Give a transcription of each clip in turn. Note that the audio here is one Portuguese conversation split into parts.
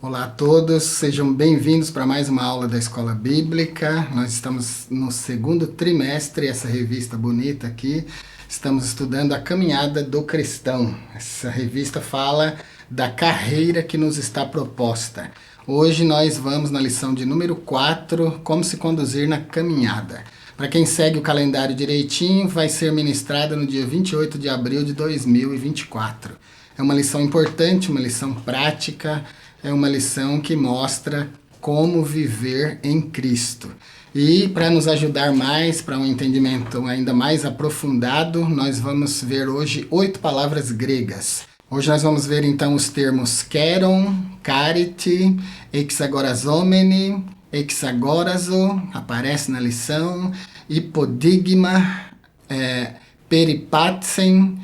Olá a todos, sejam bem-vindos para mais uma aula da Escola Bíblica. Nós estamos no segundo trimestre, essa revista bonita aqui. Estamos estudando a caminhada do cristão. Essa revista fala da carreira que nos está proposta. Hoje nós vamos na lição de número 4, como se conduzir na caminhada. Para quem segue o calendário direitinho, vai ser ministrada no dia 28 de abril de 2024. É uma lição importante, uma lição prática, é uma lição que mostra como viver em Cristo. E para nos ajudar mais, para um entendimento ainda mais aprofundado, nós vamos ver hoje 8 palavras gregas. Hoje nós vamos ver então os termos kairon, chariti, exagorazomene, exagorazo, aparece na lição, hipodigma, peripatsen,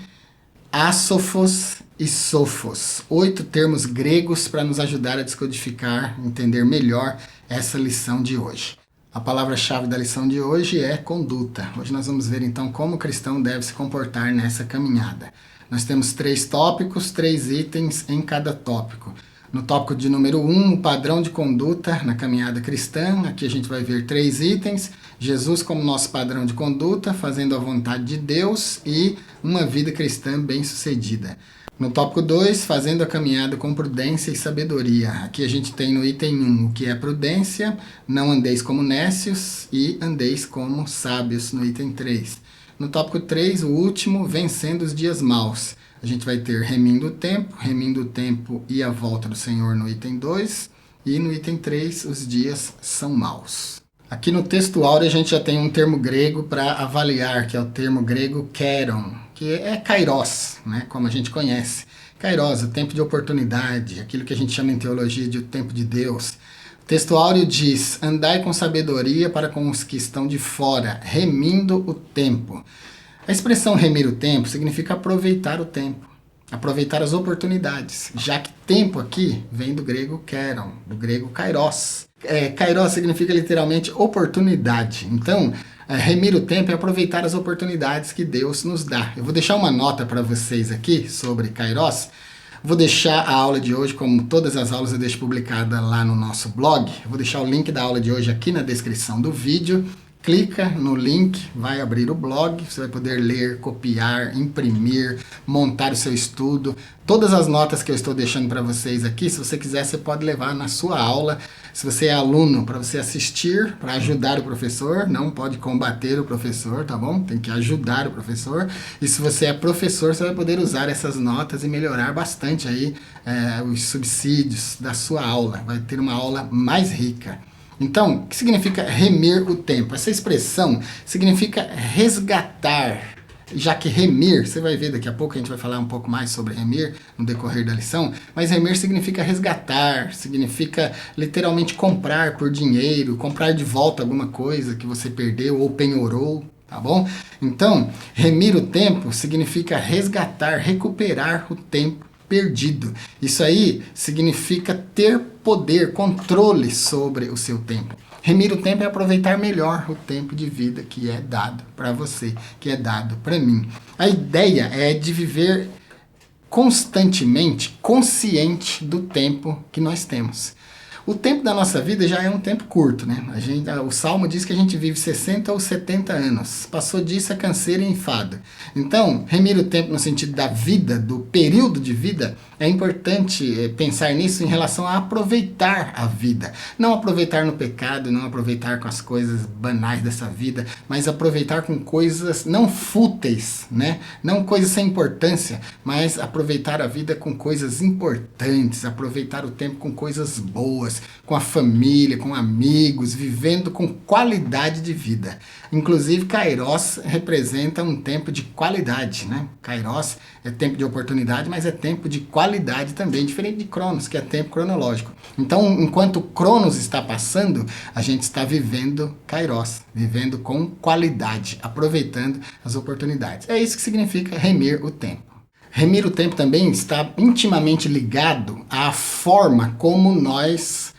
asophos e sophos. 8 termos gregos para nos ajudar a descodificar, entender melhor essa lição de hoje. A palavra-chave da lição de hoje é conduta. Hoje nós vamos ver então como o cristão deve se comportar nessa caminhada. Nós temos 3 tópicos, 3 itens em cada tópico. No tópico de número 1, o padrão de conduta na caminhada cristã. Aqui a gente vai ver 3 itens. Jesus como nosso padrão de conduta, fazendo a vontade de Deus e uma vida cristã bem-sucedida. No tópico 2, fazendo a caminhada com prudência e sabedoria. Aqui a gente tem no item 1 o que é prudência, não andeis como nécios e andeis como sábios no item 3. No tópico 3, o último, vencendo os dias maus. A gente vai ter remindo o tempo e a volta do Senhor no item 2. E no item 3, os dias são maus. Aqui no texto áureo a gente já tem um termo grego para avaliar, que é o termo grego kairon, que é kairos, né, como a gente conhece. Kairos, o tempo de oportunidade, aquilo que a gente chama em teologia de o tempo de Deus. O texto áureo diz, andai com sabedoria para com os que estão de fora, remindo o tempo. A expressão remir o tempo significa aproveitar o tempo, aproveitar as oportunidades, já que tempo aqui vem do grego kairon, do grego kairos. Kairos significa literalmente oportunidade. Então, remir o tempo é aproveitar as oportunidades que Deus nos dá. Eu vou deixar uma nota para vocês aqui sobre kairos. Vou deixar a aula de hoje, como todas as aulas eu deixo publicada lá no nosso blog. Eu vou deixar o link da aula de hoje aqui na descrição do vídeo. Clica no link, vai abrir o blog, você vai poder ler, copiar, imprimir, montar o seu estudo. Todas as notas que eu estou deixando para vocês aqui, se você quiser, você pode levar na sua aula. Se você é aluno, para você assistir, para ajudar o professor, não pode combater o professor, tá bom? Tem que ajudar o professor. E se você é professor, você vai poder usar essas notas e melhorar bastante aí os subsídios da sua aula. Vai ter uma aula mais rica. Então, o que significa remir o tempo? Essa expressão significa resgatar, já que remir, você vai ver daqui a pouco, a gente vai falar um pouco mais sobre remir no decorrer da lição, mas remir significa resgatar, significa literalmente comprar por dinheiro, comprar de volta alguma coisa que você perdeu ou penhorou, tá bom? Então, remir o tempo significa resgatar, recuperar o tempo perdido. Isso aí significa ter poder, controle sobre o seu tempo. Remir o tempo é aproveitar melhor o tempo de vida que é dado para você, que é dado para mim. A ideia é de viver constantemente consciente do tempo que nós temos. O tempo da nossa vida já é um tempo curto, né? O Salmo diz que a gente vive 60 ou 70 anos. Passou disso é canseiro e enfado. Então, remir o tempo no sentido da vida, do período de vida, é importante pensar nisso em relação a aproveitar a vida. Não aproveitar no pecado, não aproveitar com as coisas banais dessa vida, mas aproveitar com coisas não fúteis, né? Não coisas sem importância, mas aproveitar a vida com coisas importantes, aproveitar o tempo com coisas boas, com a família, com amigos, vivendo com qualidade de vida. Inclusive, kairos representa um tempo de qualidade, né? Kairos é tempo de oportunidade, mas é tempo de qualidade também, diferente de Cronos, que é tempo cronológico. Então, enquanto Cronos está passando, a gente está vivendo kairos, vivendo com qualidade, aproveitando as oportunidades. É isso que significa remir o tempo. Remir o tempo também está intimamente ligado à forma como nós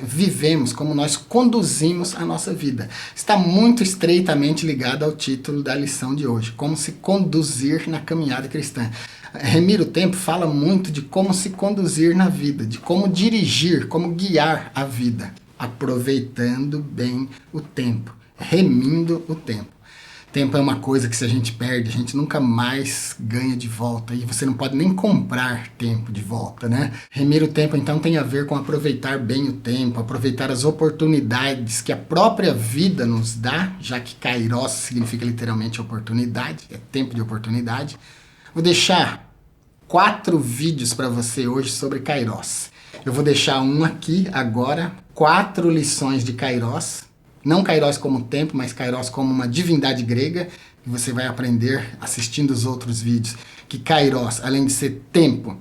vivemos, como nós conduzimos a nossa vida. Está muito estreitamente ligado ao título da lição de hoje, como se conduzir na caminhada cristã. Remir o Tempo fala muito de como se conduzir na vida, de como dirigir, como guiar a vida, aproveitando bem o tempo, remindo o tempo. Tempo é uma coisa que se a gente perde, a gente nunca mais ganha de volta. E você não pode nem comprar tempo de volta, né? Remir o tempo, então, tem a ver com aproveitar bem o tempo, aproveitar as oportunidades que a própria vida nos dá, já que kairos significa literalmente oportunidade, é tempo de oportunidade. Vou deixar 4 vídeos para você hoje sobre kairos. Eu vou deixar um aqui agora, 4 lições de kairos. Não kairos como tempo, mas kairos como uma divindade grega, que você vai aprender assistindo os outros vídeos, que kairos, além de ser tempo,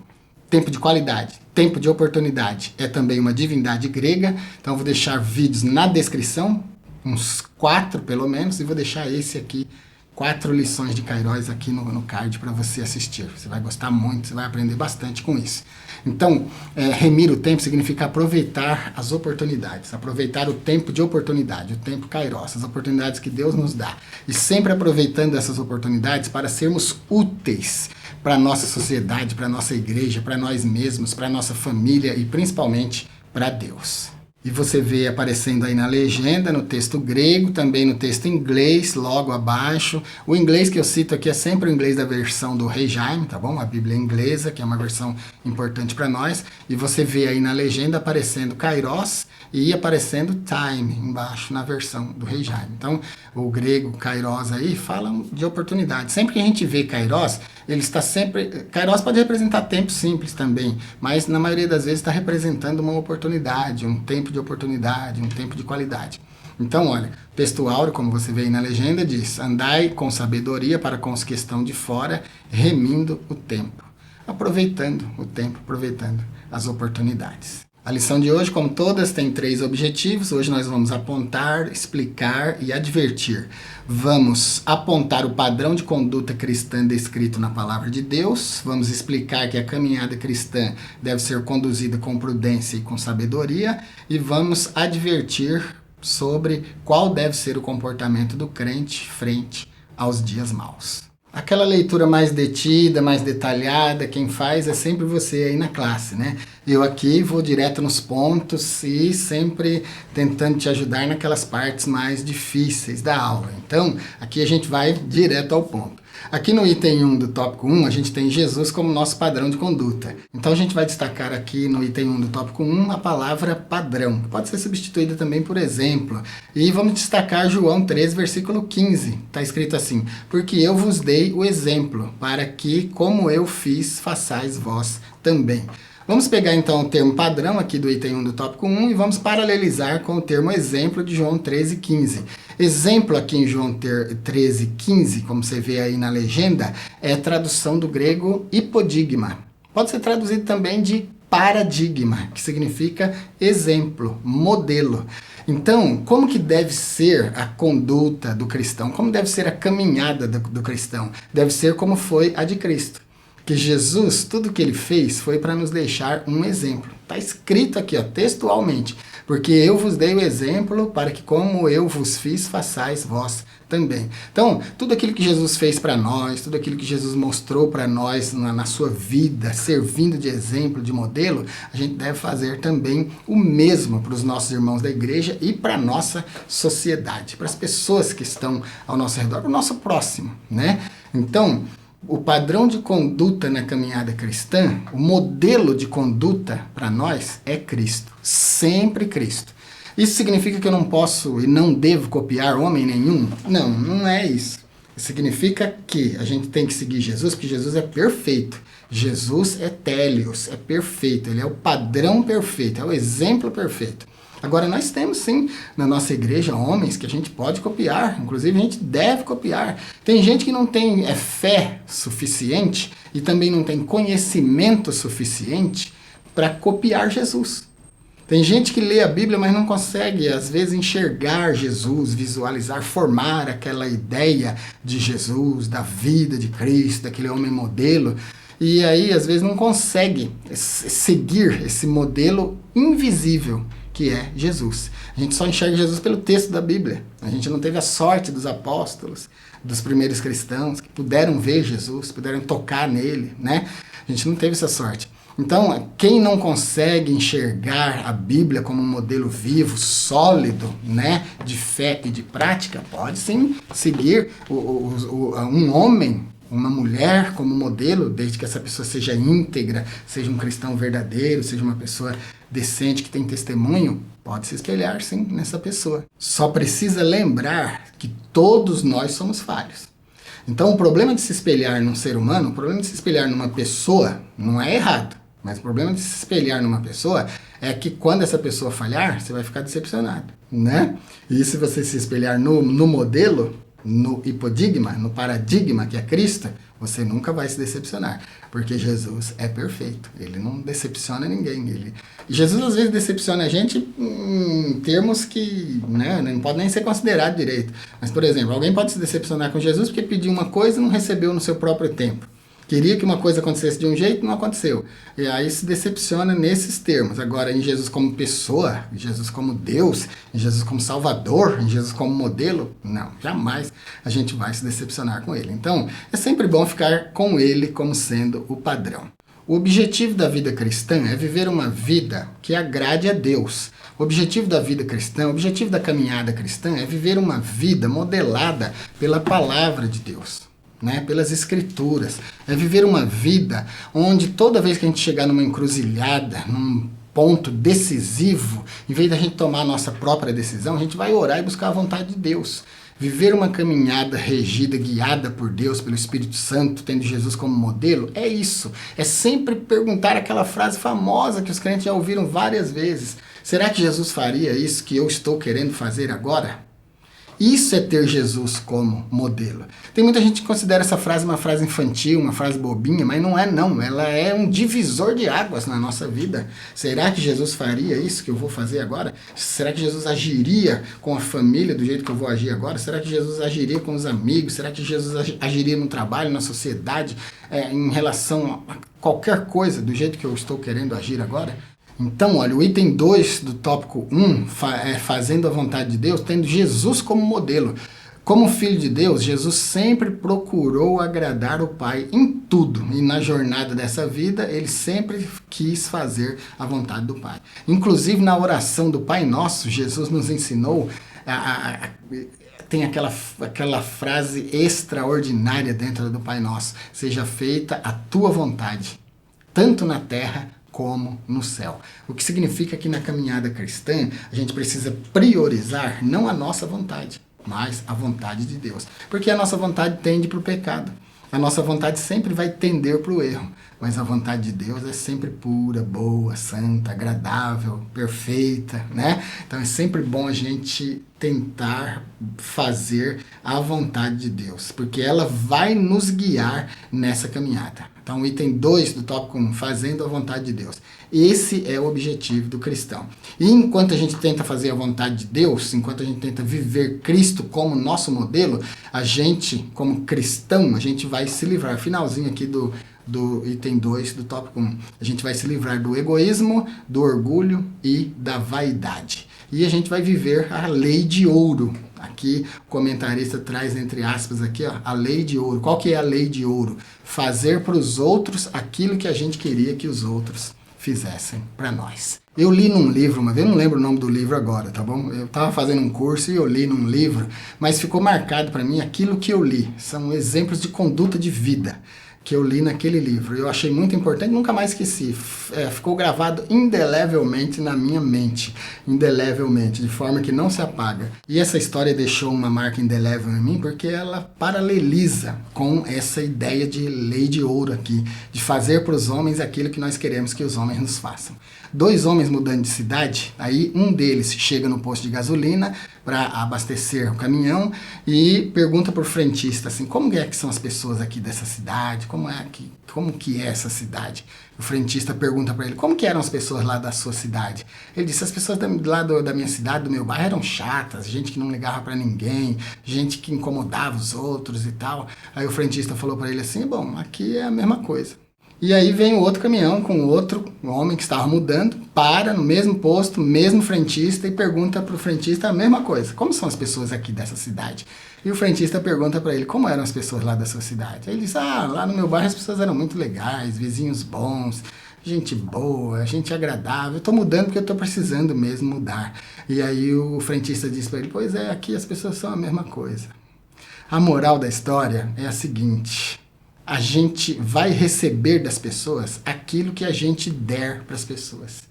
tempo de qualidade, tempo de oportunidade, é também uma divindade grega. Então eu vou deixar vídeos na descrição, uns 4 pelo menos, e vou deixar esse aqui, 4 lições de kairos aqui no card para você assistir. Você vai gostar muito, você vai aprender bastante com isso. Então, remir o tempo significa aproveitar as oportunidades, aproveitar o tempo de oportunidade, o tempo kairos, as oportunidades que Deus nos dá. E sempre aproveitando essas oportunidades para sermos úteis para a nossa sociedade, para a nossa igreja, para nós mesmos, para a nossa família e principalmente para Deus. E você vê aparecendo aí na legenda, no texto grego, também no texto inglês, logo abaixo. O inglês que eu cito aqui é sempre o inglês da versão do Rei Jaime, tá bom? A Bíblia inglesa, que é uma versão importante para nós. E você vê aí na legenda aparecendo kairos e aparecendo time embaixo na versão do Rei Jaime. Então, o grego kairos aí fala de oportunidade. Sempre que a gente vê kairos, ele está sempre... Kairos pode representar tempo simples também, mas na maioria das vezes está representando uma oportunidade, um tempo de oportunidade, um tempo de qualidade. Então, olha, o texto áureo, como você vê aí na legenda, diz: andai com sabedoria para com os que estão de fora, remindo o tempo. Aproveitando o tempo, aproveitando as oportunidades. A lição de hoje, como todas, tem 3 objetivos. Hoje nós vamos apontar, explicar e advertir. Vamos apontar o padrão de conduta cristã descrito na Palavra de Deus. Vamos explicar que a caminhada cristã deve ser conduzida com prudência e com sabedoria. E vamos advertir sobre qual deve ser o comportamento do crente frente aos dias maus. Aquela leitura mais detida, mais detalhada, quem faz é sempre você aí na classe, né? Eu aqui vou direto nos pontos e sempre tentando te ajudar naquelas partes mais difíceis da aula. Então, aqui a gente vai direto ao ponto. Aqui no item 1 do tópico 1, a gente tem Jesus como nosso padrão de conduta. Então a gente vai destacar aqui no item 1 do tópico 1 a palavra padrão, que pode ser substituída também por exemplo. E vamos destacar João 3, versículo 15. Está escrito assim: porque eu vos dei o exemplo, para que, como eu fiz, façais vós também. Vamos pegar então o termo padrão aqui do item 1 do tópico 1 e vamos paralelizar com o termo exemplo de João 13,15. Exemplo aqui em João 13,15, como você vê aí na legenda, é tradução do grego hipodigma. Pode ser traduzido também de paradigma, que significa exemplo, modelo. Então, como que deve ser a conduta do cristão? Como deve ser a caminhada do cristão? Deve ser como foi a de Cristo. Que Jesus, tudo que ele fez foi para nos deixar um exemplo. Está escrito aqui, ó, textualmente. Porque eu vos dei o exemplo para que, como eu vos fiz, façais vós também. Então, tudo aquilo que Jesus fez para nós, tudo aquilo que Jesus mostrou para nós na sua vida, servindo de exemplo, de modelo, a gente deve fazer também o mesmo para os nossos irmãos da igreja e para a nossa sociedade, para as pessoas que estão ao nosso redor, para o nosso próximo, né? Então, o padrão de conduta na caminhada cristã, o modelo de conduta para nós é Cristo, sempre Cristo. Isso significa que eu não posso e não devo copiar homem nenhum? Não, não é isso. Significa que a gente tem que seguir Jesus, porque Jesus é perfeito. Jesus é télios, é perfeito, ele é o padrão perfeito, é o exemplo perfeito. Agora, nós temos sim, na nossa igreja, homens que a gente pode copiar, inclusive a gente deve copiar. Tem gente que não tem fé suficiente e também não tem conhecimento suficiente para copiar Jesus. Tem gente que lê a Bíblia, mas não consegue, às vezes, enxergar Jesus, visualizar, formar aquela ideia de Jesus, da vida de Cristo, daquele homem modelo. E aí, às vezes, não consegue seguir esse modelo invisível que que é Jesus. A gente só enxerga Jesus pelo texto da Bíblia. A gente não teve a sorte dos apóstolos, dos primeiros cristãos, que puderam ver Jesus, puderam tocar nele, né? A gente não teve essa sorte. Então, quem não consegue enxergar a Bíblia como um modelo vivo, sólido, né, de fé e de prática, pode sim seguir um homem, uma mulher como modelo, desde que essa pessoa seja íntegra, seja um cristão verdadeiro, seja uma pessoa decente, que tem testemunho, pode se espelhar sim nessa pessoa. Só precisa lembrar que todos nós somos falhos. Então, o problema de se espelhar num ser humano, o problema de se espelhar numa pessoa, não é errado. Mas o problema de se espelhar numa pessoa é que quando essa pessoa falhar, você vai ficar decepcionado, né? E se você se espelhar no modelo, no hipodigma, no paradigma que é Cristo, você nunca vai se decepcionar, porque Jesus é perfeito, ele não decepciona ninguém. E Jesus às vezes decepciona a gente em termos que, né, não pode nem ser considerado direito. Mas, por exemplo, alguém pode se decepcionar com Jesus porque pediu uma coisa e não recebeu no seu próprio tempo. Queria que uma coisa acontecesse de um jeito, não aconteceu. E aí se decepciona nesses termos. Agora, em Jesus como pessoa, em Jesus como Deus, em Jesus como Salvador, em Jesus como modelo, não, jamais a gente vai se decepcionar com ele. Então, é sempre bom ficar com ele como sendo o padrão. O objetivo da vida cristã é viver uma vida que agrade a Deus. O objetivo da vida cristã, o objetivo da caminhada cristã é viver uma vida modelada pela palavra de Deus. Né, pelas escrituras, é viver uma vida onde toda vez que a gente chegar numa encruzilhada, num ponto decisivo, em vez da gente tomar a nossa própria decisão, a gente vai orar e buscar a vontade de Deus. Viver uma caminhada regida, guiada por Deus, pelo Espírito Santo, tendo Jesus como modelo, é isso. É sempre perguntar aquela frase famosa que os crentes já ouviram várias vezes. Será que Jesus faria isso que eu estou querendo fazer agora? Isso é ter Jesus como modelo. Tem muita gente que considera essa frase uma frase infantil, uma frase bobinha, mas não é não. Ela é um divisor de águas na nossa vida. Será que Jesus faria isso que eu vou fazer agora? Será que Jesus agiria com a família do jeito que eu vou agir agora? Será que Jesus agiria com os amigos? Será que Jesus agiria no trabalho, na sociedade, em relação a qualquer coisa do jeito que eu estou querendo agir agora? Então, olha, o item 2 do tópico 1, fazendo a vontade de Deus, tendo Jesus como modelo. Como filho de Deus, Jesus sempre procurou agradar o Pai em tudo. E na jornada dessa vida, ele sempre quis fazer a vontade do Pai. Inclusive, na oração do Pai Nosso, Jesus nos ensinou tem aquela frase extraordinária dentro do Pai Nosso. Seja feita a tua vontade, tanto na terra como no céu. O que significa que na caminhada cristã a gente precisa priorizar não a nossa vontade, mas a vontade de Deus. Porque a nossa vontade tende para o pecado. A nossa vontade sempre vai tender para o erro. Mas a vontade de Deus é sempre pura, boa, santa, agradável, perfeita, né? Então é sempre bom a gente tentar fazer a vontade de Deus, porque ela vai nos guiar nessa caminhada. Então, o item 2 do tópico 1, fazendo a vontade de Deus. Esse é o objetivo do cristão. E enquanto a gente tenta fazer a vontade de Deus, enquanto a gente tenta viver Cristo como nosso modelo, a gente, como cristão, a gente vai se livrar. Finalzinho aqui do item 2 do tópico 1. A gente vai se livrar do egoísmo, do orgulho e da vaidade. E a gente vai viver a lei de ouro. Aqui o comentarista traz entre aspas aqui, ó, a lei de ouro. Qual que é a lei de ouro? Fazer para os outros aquilo que a gente queria que os outros fizessem para nós. Eu li num livro uma vez, eu não lembro o nome do livro agora, tá bom? Eu estava fazendo um curso e eu li num livro, mas ficou marcado para mim aquilo que eu li. São exemplos de conduta de vida que eu li naquele livro. Eu achei muito importante, nunca mais esqueci. Ficou gravado indelevelmente na minha mente. Indelevelmente, de forma que não se apaga. E essa história deixou uma marca indelével em mim porque ela paraleliza com essa ideia de lei de ouro aqui, de fazer para os homens aquilo que nós queremos que os homens nos façam. 2 homens mudando de cidade, aí um deles chega no posto de gasolina para abastecer o caminhão e pergunta para o frentista assim, como é que são as pessoas aqui dessa cidade, como que é essa cidade? O frentista pergunta para ele, como que eram as pessoas lá da sua cidade? Ele disse, as pessoas lá da minha cidade, do meu bairro, eram chatas, gente que não ligava para ninguém, gente que incomodava os outros e tal. Aí o frentista falou para ele assim, bom, aqui é a mesma coisa. E aí vem o outro caminhão com outro homem que estava mudando, para no mesmo posto, mesmo frentista, e pergunta para o frentista a mesma coisa. Como são as pessoas aqui dessa cidade? E o frentista pergunta para ele, como eram as pessoas lá da sua cidade? Aí ele diz, lá no meu bairro as pessoas eram muito legais, vizinhos bons, gente boa, gente agradável. Eu estou mudando porque eu estou precisando mesmo mudar. E aí o frentista diz para ele, pois é, aqui as pessoas são a mesma coisa. A moral da história é a seguinte: a gente vai receber das pessoas aquilo que a gente der para as pessoas.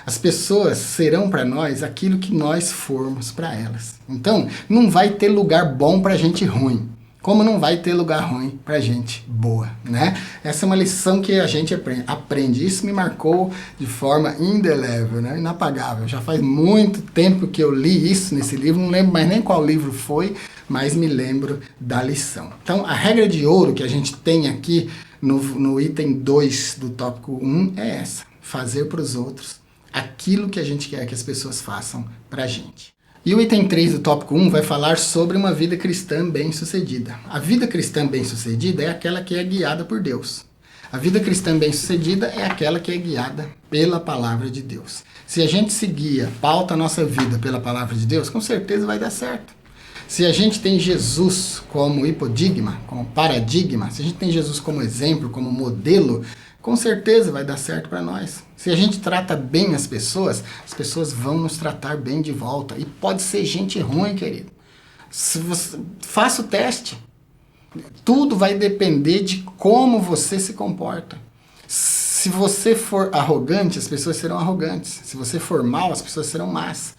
As pessoas serão para nós aquilo que nós formos para elas. Então, não vai ter lugar bom para gente ruim, como não vai ter lugar ruim para gente boa, né? Essa é uma lição que a gente aprende. Isso me marcou de forma indelével, né? Inapagável. Já faz muito tempo que eu li isso nesse livro, não lembro mais nem qual livro foi, mas me lembro da lição. Então, a regra de ouro que a gente tem aqui no item 2 do tópico 1 é essa: fazer para os outros aquilo que a gente quer que as pessoas façam para a gente. E o item 3 do tópico 1 vai falar sobre uma vida cristã bem-sucedida. A vida cristã bem-sucedida é aquela que é guiada por Deus. A vida cristã bem-sucedida é aquela que é guiada pela palavra de Deus. Se a gente se guia, pauta a nossa vida pela palavra de Deus, com certeza vai dar certo. Se a gente tem Jesus como hipodigma, como paradigma, se a gente tem Jesus como exemplo, como modelo, com certeza vai dar certo para nós. Se a gente trata bem as pessoas vão nos tratar bem de volta. E pode ser gente ruim, querido. Faça o teste. Tudo vai depender de como você se comporta. Se você for arrogante, as pessoas serão arrogantes. Se você for mau, as pessoas serão más.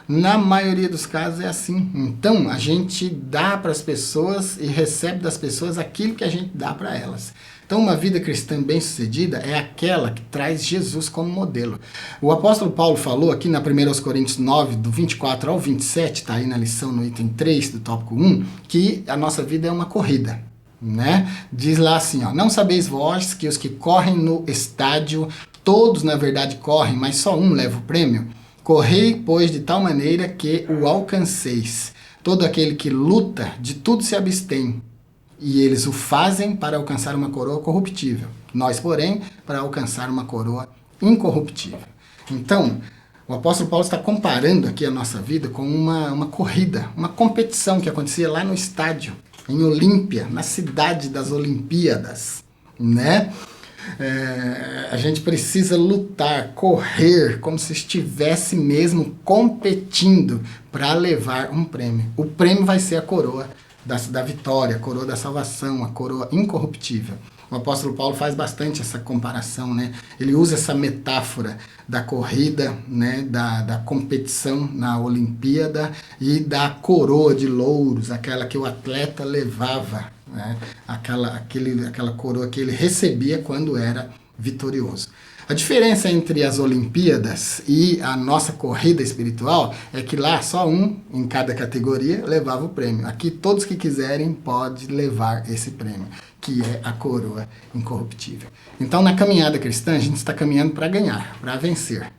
Na maioria dos casos é assim. Então, a gente dá para as pessoas e recebe das pessoas aquilo que a gente dá para elas. Então, uma vida cristã bem-sucedida é aquela que traz Jesus como modelo. O apóstolo Paulo falou aqui na 1 Coríntios 9, do 24 ao 27, está aí na lição no item 3 do tópico 1, que a nossa vida é uma corrida, né? Diz lá assim, não sabeis vós que os que correm no estádio, todos na verdade correm, mas só um leva o prêmio? Correi, pois, de tal maneira que o alcanceis. Todo aquele que luta, de tudo se abstém. E eles o fazem para alcançar uma coroa corruptível. Nós, porém, para alcançar uma coroa incorruptível. Então, o apóstolo Paulo está comparando aqui a nossa vida com uma corrida, uma competição que acontecia lá no estádio, em Olímpia, na cidade das Olimpíadas, né? A gente precisa lutar, correr, como se estivesse mesmo competindo para levar um prêmio. O prêmio vai ser a coroa da vitória, a coroa da salvação, a coroa incorruptível. O apóstolo Paulo faz bastante essa comparação, né? Ele usa essa metáfora da corrida, né? da competição na Olimpíada e da coroa de louros, aquela que o atleta levava, né? Aquela coroa que ele recebia quando era vitorioso. A diferença entre as Olimpíadas e a nossa corrida espiritual é que lá só um em cada categoria levava o prêmio. Aqui todos que quiserem podem levar esse prêmio, que é a coroa incorruptível. Então, na caminhada cristã, a gente está caminhando para ganhar, para vencer.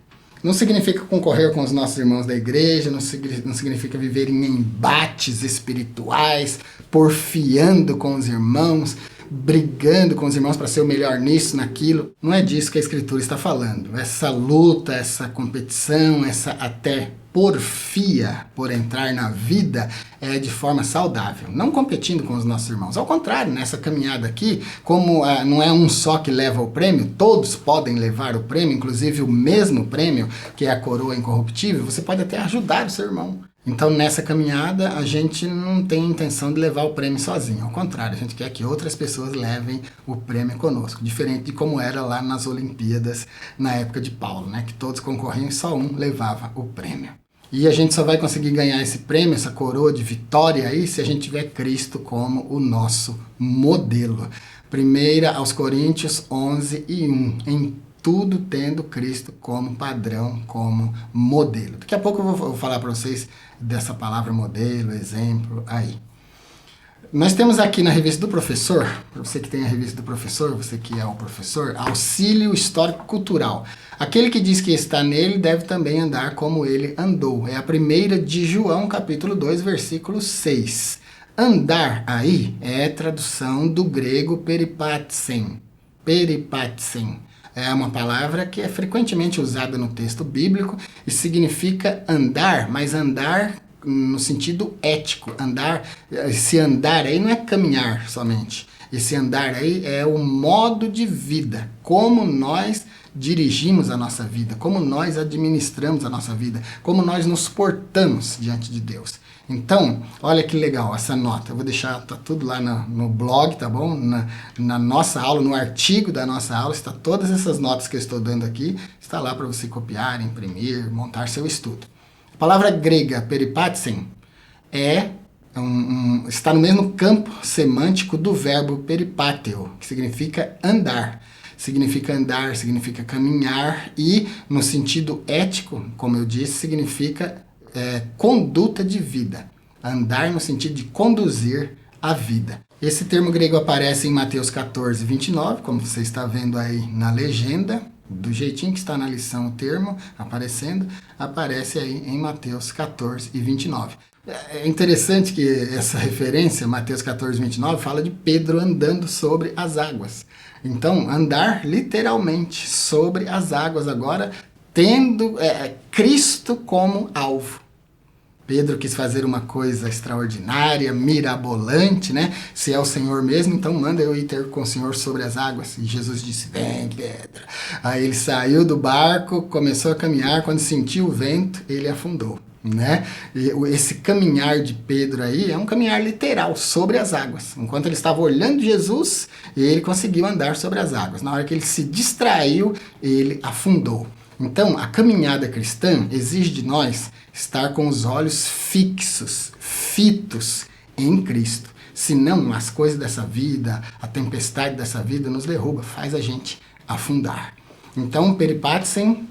Não significa concorrer com os nossos irmãos da igreja, não significa viver em embates espirituais, porfiando com os irmãos, brigando com os irmãos para ser o melhor nisso, naquilo. Não é disso que a Escritura está falando. Essa luta, essa competição, essa até porfia por entrar na vida é de forma saudável, não competindo com os nossos irmãos. Ao contrário, nessa caminhada aqui, como não é um só que leva o prêmio, todos podem levar o prêmio, inclusive o mesmo prêmio, que é a coroa incorruptível, você pode até ajudar o seu irmão. Então, nessa caminhada, a gente não tem intenção de levar o prêmio sozinho. Ao contrário, a gente quer que outras pessoas levem o prêmio conosco. Diferente de como era lá nas Olimpíadas, na época de Paulo, né? Que todos concorriam e só um levava o prêmio. E a gente só vai conseguir ganhar esse prêmio, essa coroa de vitória aí, se a gente tiver Cristo como o nosso modelo. 1 aos Coríntios 11 e 1. Em tudo tendo Cristo como padrão, como modelo. Daqui a pouco eu vou falar para vocês dessa palavra modelo, exemplo, aí. Nós temos aqui na revista do professor, para você que tem a revista do professor, você que é o professor, auxílio histórico-cultural. Aquele que diz que está nele deve também andar como ele andou. É a primeira de João, capítulo 2, versículo 6. Andar aí é tradução do grego peripatsen, peripatsen. É uma palavra que é frequentemente usada no texto bíblico e significa andar, mas andar no sentido ético. Andar, esse andar aí não é caminhar somente. Esse andar aí é o modo de vida, como nós dirigimos a nossa vida, como nós administramos a nossa vida, como nós nos portamos diante de Deus. Então, olha que legal essa nota. Eu vou deixar, tá tudo lá no blog, tá bom? Na nossa aula, no artigo da nossa aula, está todas essas notas que eu estou dando aqui, está lá para você copiar, imprimir, montar seu estudo. A palavra grega peripatsen está no mesmo campo semântico do verbo peripateo, que significa andar. Significa andar, significa caminhar e, no sentido ético, como eu disse, significa conduta de vida. Andar no sentido de conduzir a vida. Esse termo grego aparece em Mateus 14, 29, como você está vendo aí na legenda, do jeitinho que está na lição o termo aparecendo, aparece aí em Mateus 14 e 29. É interessante que essa referência, Mateus 14, 29, fala de Pedro andando sobre as águas. Então, andar literalmente sobre as águas agora, tendo Cristo como alvo. Pedro quis fazer uma coisa extraordinária, mirabolante, né? Se é o Senhor mesmo, então manda eu ir ter com o Senhor sobre as águas. E Jesus disse, vem Pedro. Aí ele saiu do barco, começou a caminhar, quando sentiu o vento, ele afundou. Né? E esse caminhar de Pedro aí é um caminhar literal sobre as águas. Enquanto ele estava olhando Jesus, ele conseguiu andar sobre as águas. Na hora que ele se distraiu, ele afundou. Então, a caminhada cristã exige de nós estar com os olhos fixos, fitos em Cristo. Senão, as coisas dessa vida, a tempestade dessa vida nos derruba, faz a gente afundar. Então, peripatsen,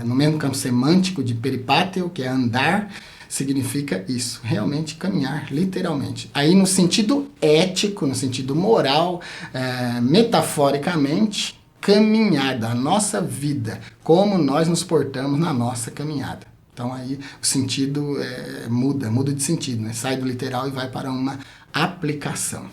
no mesmo campo semântico de peripateo, que é andar, significa isso, realmente caminhar, literalmente. Aí no sentido ético, no sentido moral, metaforicamente, caminhada, a nossa vida, como nós nos portamos na nossa caminhada. Então aí o sentido muda de sentido, né? Sai do literal e vai para uma aplicação.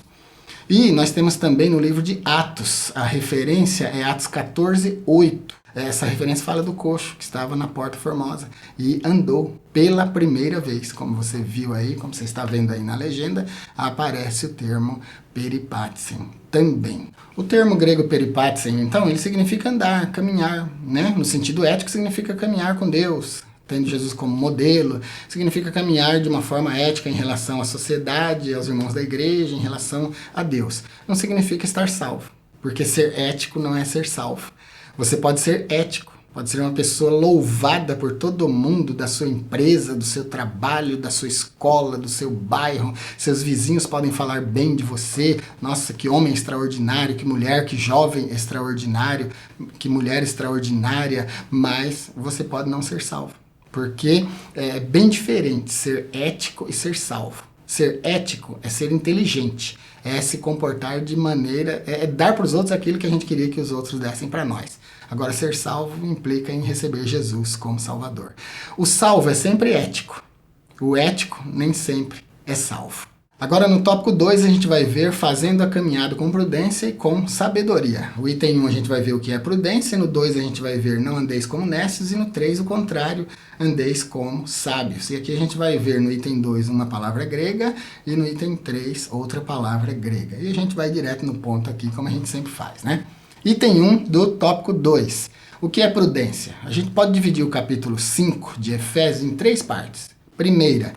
E nós temos também no livro de Atos, a referência é Atos 14, 8. Essa referência fala do coxo que estava na Porta Formosa e andou pela primeira vez. Como você viu aí, como você está vendo aí na legenda, aparece o termo peripatsen também. O termo grego peripatsen, então, ele significa andar, caminhar, né? No sentido ético, significa caminhar com Deus, tendo Jesus como modelo, significa caminhar de uma forma ética em relação à sociedade, aos irmãos da igreja, em relação a Deus. Não significa estar salvo, porque ser ético não é ser salvo. Você pode ser ético, pode ser uma pessoa louvada por todo mundo, da sua empresa, do seu trabalho, da sua escola, do seu bairro. Seus vizinhos podem falar bem de você. Nossa, que homem extraordinário, que mulher, que jovem extraordinário, que mulher extraordinária. Mas você pode não ser salvo, porque é bem diferente ser ético e ser salvo. Ser ético é ser inteligente, é se comportar de maneira, é dar para os outros aquilo que a gente queria que os outros dessem para nós. Agora, ser salvo implica em receber Jesus como Salvador. O salvo é sempre ético, o ético nem sempre é salvo. Agora, no tópico 2, a gente vai ver fazendo a caminhada com prudência e com sabedoria. O item 1 a gente vai ver o que é prudência, no 2 a gente vai ver não andeis como necios, e no 3 o contrário, andeis como sábios. E aqui a gente vai ver no item 2 uma palavra grega e no item 3 outra palavra grega. E a gente vai direto no ponto aqui, como a gente sempre faz, né? Item 1 do tópico 2. O que é prudência? A gente pode dividir o capítulo 5 de Efésios em 3 partes. Primeira,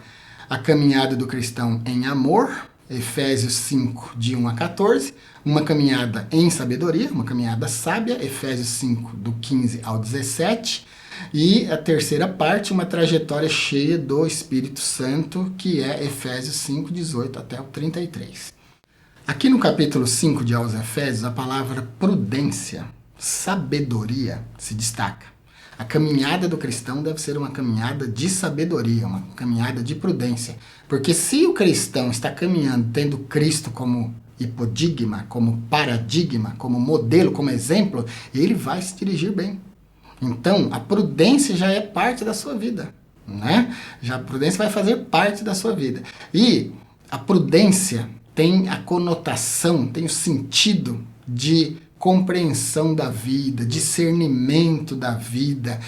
a caminhada do cristão em amor, Efésios 5, de 1 a 14. Uma caminhada em sabedoria, uma caminhada sábia, Efésios 5, do 15 ao 17. E a terceira parte, uma trajetória cheia do Espírito Santo, que é Efésios 5, 18 até o 33. Aqui no capítulo 5 de aos Efésios, a palavra prudência, sabedoria, se destaca. A caminhada do cristão deve ser uma caminhada de sabedoria, uma caminhada de prudência. Porque se o cristão está caminhando tendo Cristo como hipodigma, como paradigma, como modelo, como exemplo, ele vai se dirigir bem. Então, a prudência já é parte da sua vida, né? Já a prudência vai fazer parte da sua vida. E a prudência tem a conotação, tem o sentido de compreensão da vida, discernimento da vida.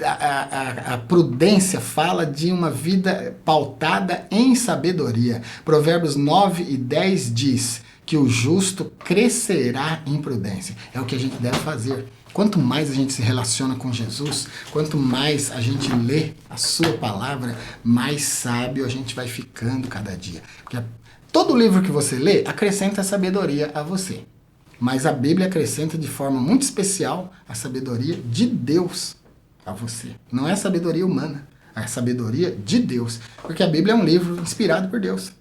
A prudência fala de uma vida pautada em sabedoria. Provérbios 9 e 10 diz que o justo crescerá em prudência. É o que a gente deve fazer. Quanto mais a gente se relaciona com Jesus, quanto mais a gente lê a sua palavra, mais sábio a gente vai ficando cada dia. Porque todo livro que você lê acrescenta sabedoria a você. Mas a Bíblia acrescenta de forma muito especial a sabedoria de Deus a você. Não é a sabedoria humana, é a sabedoria de Deus. Porque a Bíblia é um livro inspirado por Deus.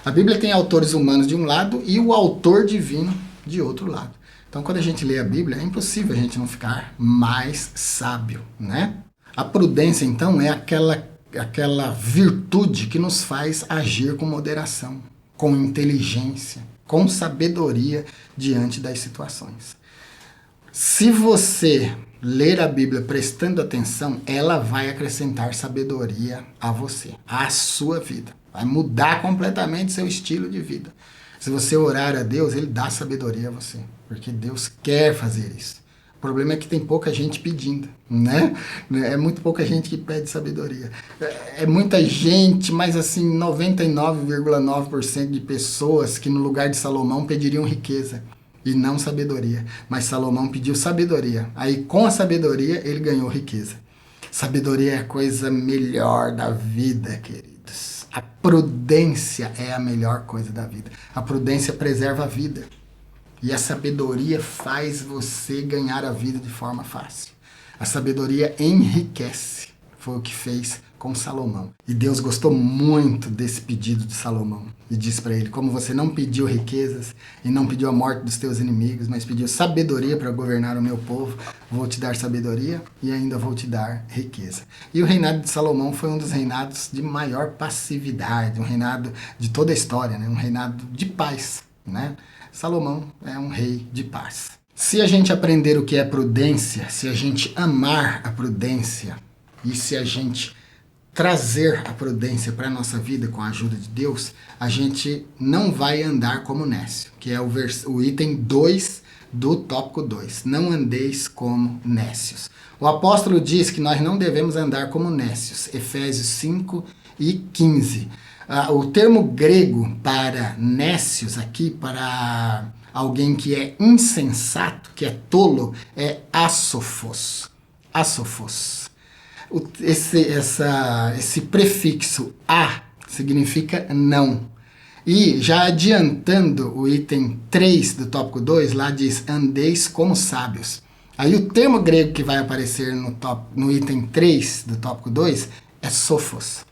A Bíblia tem autores humanos de um lado e o autor divino de outro lado. Então, quando a gente lê a Bíblia, é impossível a gente não ficar mais sábio, né? A prudência, então, é aquela virtude que nos faz agir com moderação, com inteligência, com sabedoria diante das situações. Se você ler a Bíblia prestando atenção, ela vai acrescentar sabedoria a você, à sua vida. Vai mudar completamente seu estilo de vida. Se você orar a Deus, Ele dá sabedoria a você, porque Deus quer fazer isso. O problema é que tem pouca gente pedindo, né? É muito pouca gente que pede sabedoria. É muita gente, mas assim, 99,9% de pessoas que no lugar de Salomão pediriam riqueza e não sabedoria. Mas Salomão pediu sabedoria. Aí com a sabedoria ele ganhou riqueza. Sabedoria é a coisa melhor da vida, queridos. A prudência é a melhor coisa da vida. A prudência preserva a vida. E a sabedoria faz você ganhar a vida de forma fácil. A sabedoria enriquece. Foi o que fez com Salomão. E Deus gostou muito desse pedido de Salomão. E disse para ele, como você não pediu riquezas e não pediu a morte dos teus inimigos, mas pediu sabedoria para governar o meu povo, vou te dar sabedoria e ainda vou te dar riqueza. E o reinado de Salomão foi um dos reinados de maior passividade, um reinado de toda a história, né? Um reinado de paz, né? Salomão é um rei de paz. Se a gente aprender o que é prudência, se a gente amar a prudência e se a gente trazer a prudência para a nossa vida com a ajuda de Deus, a gente não vai andar como nécio, que é o item 2 do tópico 2. Não andeis como nécios. O apóstolo diz que nós não devemos andar como nécios. Efésios 5 e 15. O termo grego para nécios aqui, para alguém que é insensato, que é tolo, é asofos. Asofos. Esse prefixo a significa não. E já adiantando o item 3 do tópico 2, lá diz andeis como sábios. Aí o termo grego que vai aparecer no item 3 do tópico 2 é sofos.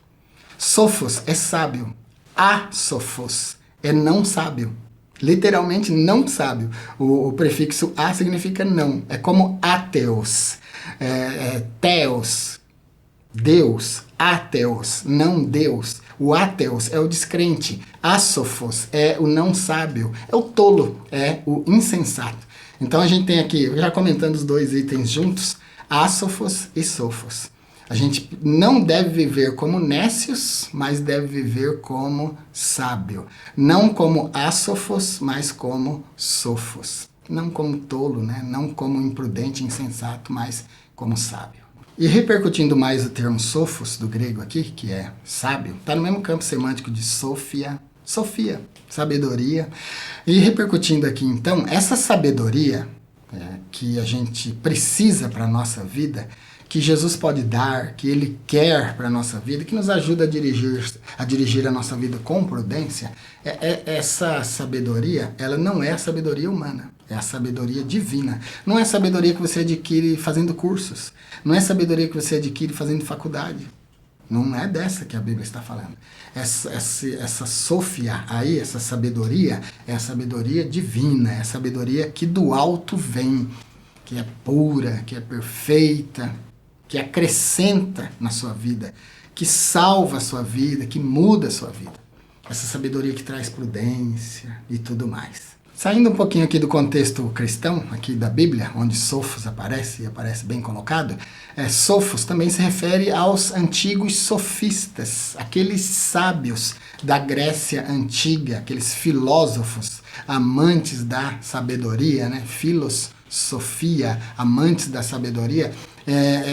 Sofos é sábio. Asofos é não sábio. Literalmente não sábio. O prefixo a significa não. É como ateos. Theos, Deus. Ateos, não Deus. O ateos é o descrente. Asofos é o não sábio. É o tolo, é o insensato. Então a gente tem aqui, já comentando os dois itens juntos, asofos e sofos. A gente não deve viver como nécios, mas deve viver como sábio. Não como asofos, mas como sofos. Não como tolo, né? Não como imprudente, insensato, mas como sábio. E repercutindo mais o termo sofos, do grego aqui, que é sábio, está no mesmo campo semântico de sofia, sabedoria. E repercutindo aqui então, essa sabedoria que a gente precisa para a nossa vida, que Jesus pode dar, que Ele quer para a nossa vida, que nos ajuda a dirigir a nossa vida com prudência, essa sabedoria, ela não é a sabedoria humana, é a sabedoria divina. Não é a sabedoria que você adquire fazendo cursos, não é a sabedoria que você adquire fazendo faculdade. Não é dessa que a Bíblia está falando. Essa sofia aí, essa sabedoria, é a sabedoria divina, é a sabedoria que do alto vem, que é pura, que é perfeita, que acrescenta na sua vida, que salva a sua vida, que muda a sua vida. Essa sabedoria que traz prudência e tudo mais. Saindo um pouquinho aqui do contexto cristão, aqui da Bíblia, onde sofos aparece, e aparece bem colocado, sofos também se refere aos antigos sofistas, aqueles sábios da Grécia Antiga, aqueles filósofos amantes da sabedoria, né? Philos, Sofia, amantes da sabedoria,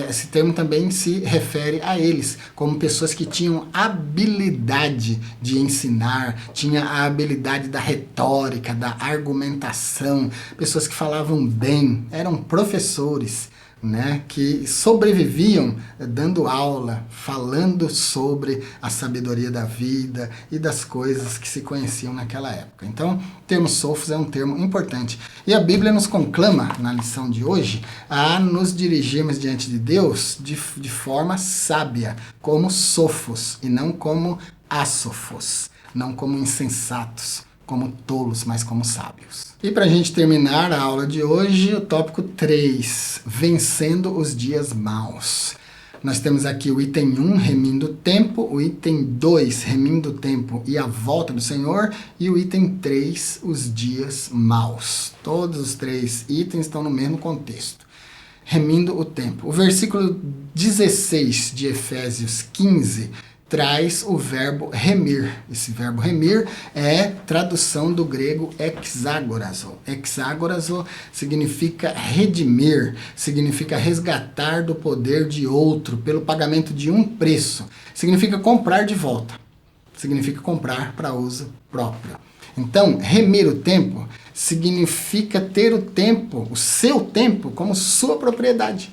esse termo também se refere a eles, como pessoas que tinham habilidade de ensinar, tinha a habilidade da retórica, da argumentação, pessoas que falavam bem, eram professores, né, que sobreviviam dando aula, falando sobre a sabedoria da vida e das coisas que se conheciam naquela época. Então, o termo sofos é um termo importante. E a Bíblia nos conclama, na lição de hoje, a nos dirigirmos diante de Deus de forma sábia, como sofos, e não como asofos, não como insensatos, como tolos, mas como sábios. E para a gente terminar a aula de hoje, o tópico 3, vencendo os dias maus. Nós temos aqui o item 1, remindo o tempo, o item 2, remindo o tempo e a volta do Senhor, e o item 3, os dias maus. Todos os 3 itens estão no mesmo contexto. Remindo o tempo. O versículo 16 de Efésios 15 traz o verbo remir. Esse verbo remir é tradução do grego exagorazo. Exagorazo significa redimir, significa resgatar do poder de outro pelo pagamento de um preço. Significa comprar de volta. Significa comprar para uso próprio. Então, remir o tempo significa ter o tempo, o seu tempo, como sua propriedade,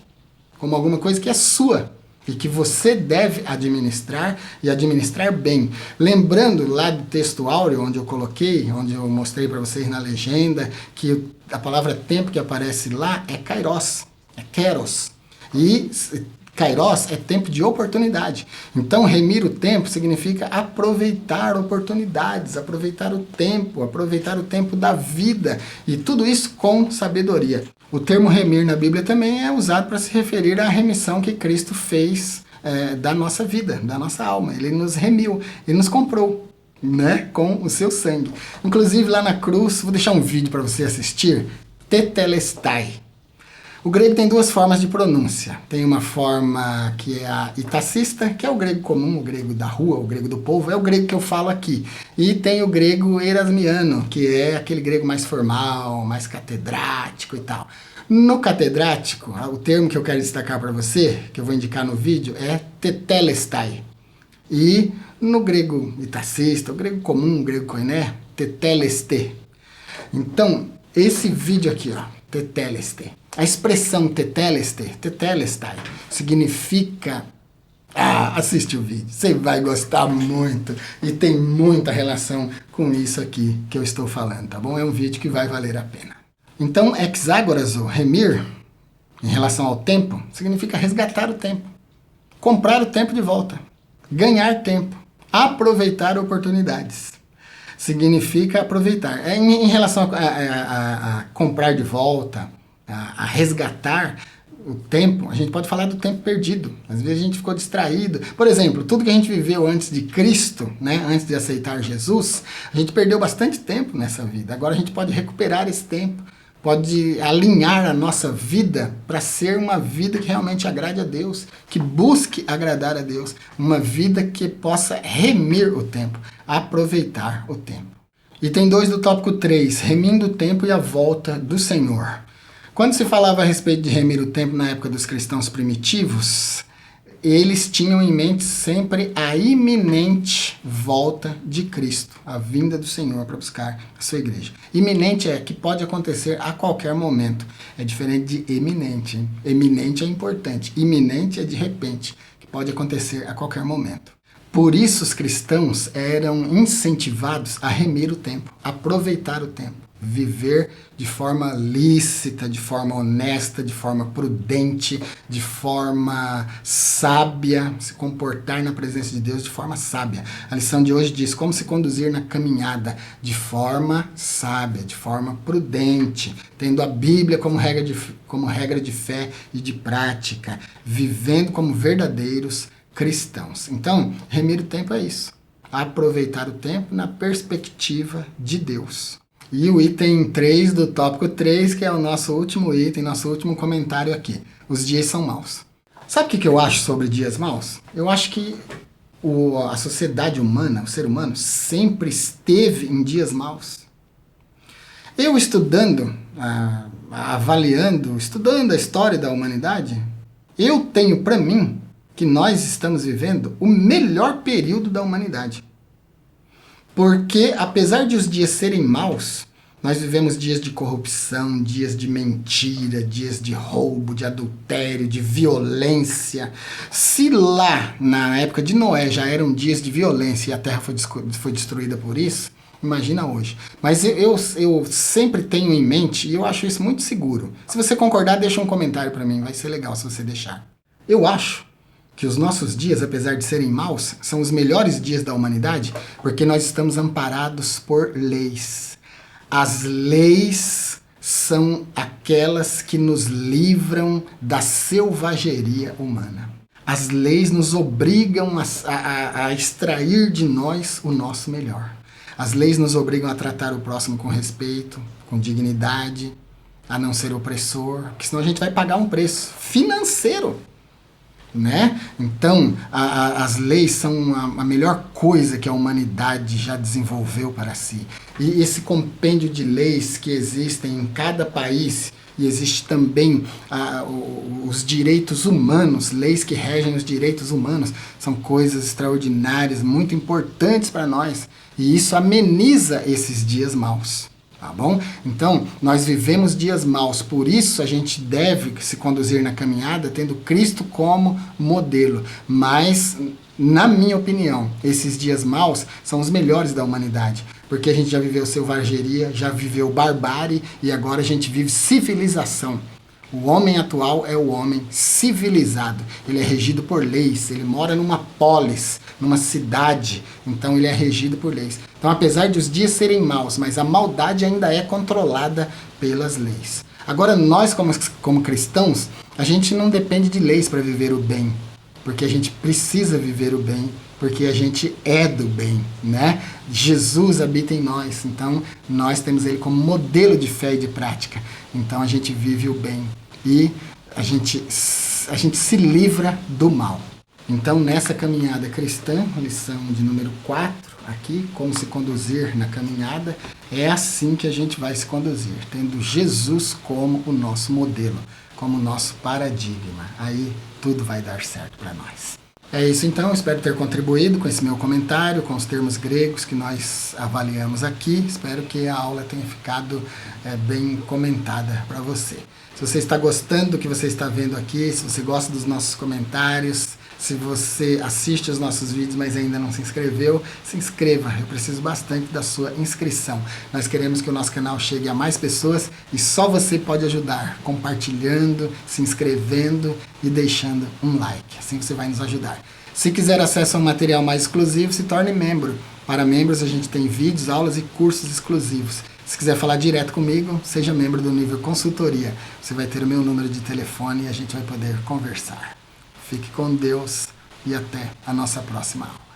como alguma coisa que é sua e que você deve administrar e administrar bem. Lembrando lá do texto áureo, onde eu coloquei, onde eu mostrei para vocês na legenda, que a palavra tempo que aparece lá é kairos, é keros. E kairos é tempo de oportunidade. Então, remir o tempo significa aproveitar oportunidades, aproveitar o tempo da vida. E tudo isso com sabedoria. O termo remir na Bíblia também é usado para se referir à remissão que Cristo fez da nossa vida, da nossa alma. Ele nos remiu, ele nos comprou, né, com o seu sangue. Inclusive lá na cruz, vou deixar um vídeo para você assistir, tetelestai. O grego tem duas formas de pronúncia. Tem uma forma que é a itacista, que é o grego comum, o grego da rua, o grego do povo, é o grego que eu falo aqui. E tem o grego erasmiano, que é aquele grego mais formal, mais catedrático e tal. No catedrático, o termo que eu quero destacar para você, que eu vou indicar no vídeo, é tetelestai. E no grego itacista, o grego comum, o grego koiné, teteleste. Então, esse vídeo aqui, ó, teteleste. A expressão tetelestai, significa... assiste o vídeo, você vai gostar muito. E tem muita relação com isso aqui que eu estou falando, tá bom? É um vídeo que vai valer a pena. Então, exagorazo, remir, em relação ao tempo, significa resgatar o tempo. Comprar o tempo de volta. Ganhar tempo. Aproveitar oportunidades. Significa aproveitar. Em relação a comprar de volta, a resgatar o tempo, a gente pode falar do tempo perdido. Às vezes a gente ficou distraído. Por exemplo, tudo que a gente viveu antes de Cristo, né, antes de aceitar Jesus, a gente perdeu bastante tempo nessa vida. Agora a gente pode recuperar esse tempo, pode alinhar a nossa vida para ser uma vida que realmente agrade a Deus, que busque agradar a Deus, uma vida que possa remir o tempo, aproveitar o tempo. Item 2 do tópico 3, remindo o tempo e a volta do Senhor. Quando se falava a respeito de remir o tempo na época dos cristãos primitivos, eles tinham em mente sempre a iminente volta de Cristo, a vinda do Senhor para buscar a sua igreja. Iminente é que pode acontecer a qualquer momento. É diferente de eminente, hein? Eminente é importante, iminente é de repente, que pode acontecer a qualquer momento. Por isso os cristãos eram incentivados a remir o tempo, aproveitar o tempo, viver de forma lícita, de forma honesta, de forma prudente, de forma sábia, se comportar na presença de Deus de forma sábia. A lição de hoje diz como se conduzir na caminhada de forma sábia, de forma prudente, tendo a Bíblia como regra de fé e de prática, vivendo como verdadeiros cristãos. Então, remir o tempo é isso. Aproveitar o tempo na perspectiva de Deus. E o item 3 do tópico 3, que é o nosso último item, nosso último comentário aqui. Os dias são maus. Sabe o que eu acho sobre dias maus? Eu acho que a sociedade humana, o ser humano, sempre esteve em dias maus. Eu estudando, estudando a história da humanidade, eu tenho para mim que nós estamos vivendo o melhor período da humanidade. Porque, apesar de os dias serem maus, nós vivemos dias de corrupção, dias de mentira, dias de roubo, de adultério, de violência. Se lá, na época de Noé, já eram dias de violência e a terra foi destruída por isso, imagina hoje. Mas eu sempre tenho em mente, e eu acho isso muito seguro. Se você concordar, deixa um comentário para mim, vai ser legal se você deixar. Eu acho que os nossos dias, apesar de serem maus, são os melhores dias da humanidade, porque nós estamos amparados por leis. As leis são aquelas que nos livram da selvageria humana. As leis nos obrigam a extrair de nós o nosso melhor. As leis nos obrigam a tratar o próximo com respeito, com dignidade, a não ser opressor, porque senão a gente vai pagar um preço financeiro. Né? Então, as leis são a melhor coisa que a humanidade já desenvolveu para si. E esse compêndio de leis que existem em cada país, e existe também os direitos humanos, leis que regem os direitos humanos, são coisas extraordinárias, muito importantes para nós. E isso ameniza esses dias maus. Tá bom? Então, nós vivemos dias maus, por isso a gente deve se conduzir na caminhada tendo Cristo como modelo. Mas, na minha opinião, esses dias maus são os melhores da humanidade, porque a gente já viveu selvageria, já viveu barbárie e agora a gente vive civilização. O homem atual é o homem civilizado. Ele é regido por leis. Ele mora numa polis, numa cidade. Então ele é regido por leis. Então, apesar de os dias serem maus, mas a maldade ainda é controlada pelas leis. Agora, nós como cristãos, a gente não depende de leis para viver o bem. Porque a gente precisa viver o bem, porque a gente é do bem, né? Jesus habita em nós, então nós temos ele como modelo de fé e de prática. Então a gente vive o bem e a gente se livra do mal. Então, nessa caminhada cristã, lição de número 4, aqui, como se conduzir na caminhada, é assim que a gente vai se conduzir, tendo Jesus como o nosso modelo, como o nosso paradigma. Aí tudo vai dar certo para nós. É isso então, espero ter contribuído com esse meu comentário, com os termos gregos que nós avaliamos aqui. Espero que a aula tenha ficado bem comentada para você. Se você está gostando do que você está vendo aqui, se você gosta dos nossos comentários, se você assiste os nossos vídeos, mas ainda não se inscreveu, se inscreva. Eu preciso bastante da sua inscrição. Nós queremos que o nosso canal chegue a mais pessoas e só você pode ajudar, compartilhando, se inscrevendo e deixando um like. Assim você vai nos ajudar. Se quiser acesso a um material mais exclusivo, se torne membro. Para membros a gente tem vídeos, aulas e cursos exclusivos. Se quiser falar direto comigo, seja membro do nível consultoria. Você vai ter o meu número de telefone e a gente vai poder conversar. Fique com Deus e até a nossa próxima aula.